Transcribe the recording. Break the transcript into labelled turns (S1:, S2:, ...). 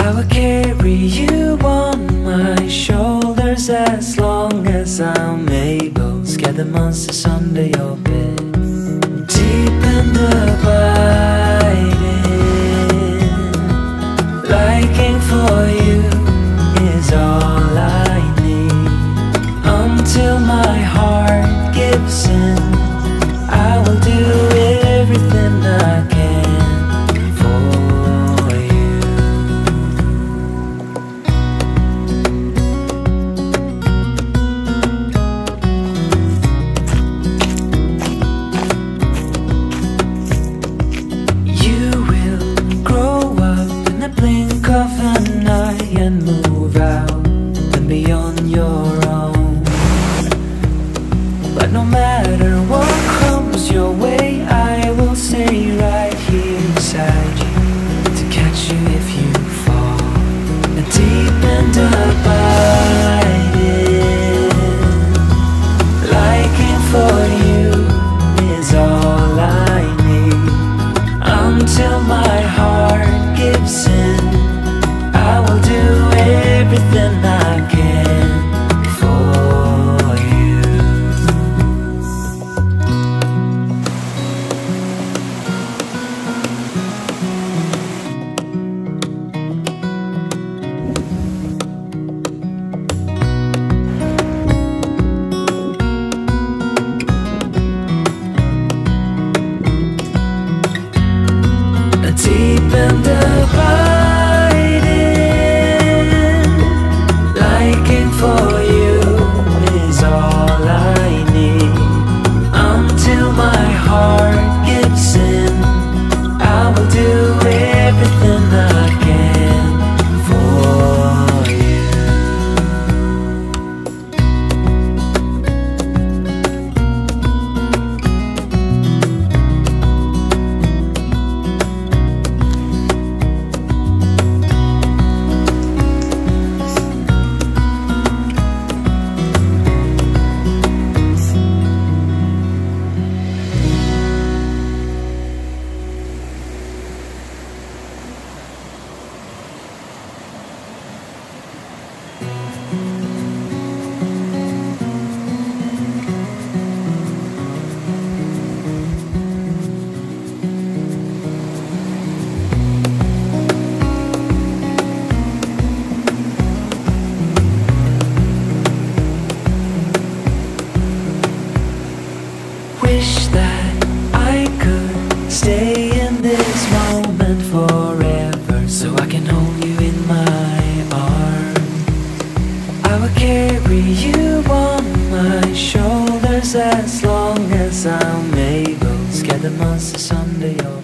S1: I will carry you on my shoulders as long as I'm able. Scare the monsters under your bed. Deep and abiding, liking for you is all I need. Until my heart gives in, I will do everything I can for you. You will grow up in the blink of an eye and move out and be on your own. But no matter what comes your way, I will stay right here beside you to catch you if you fall. Deep and abiding, liking for you is all I need. Until my heart gives in, I will do everything I can for you. Deep and abiding, liking for you is all I need. Until my heart gives in, I will do everything I can for you. Wish that I could stay in this moment forever, so I can hold you in my arms. I will carry you on my shoulders as long as I'm able. Scare the monsters under your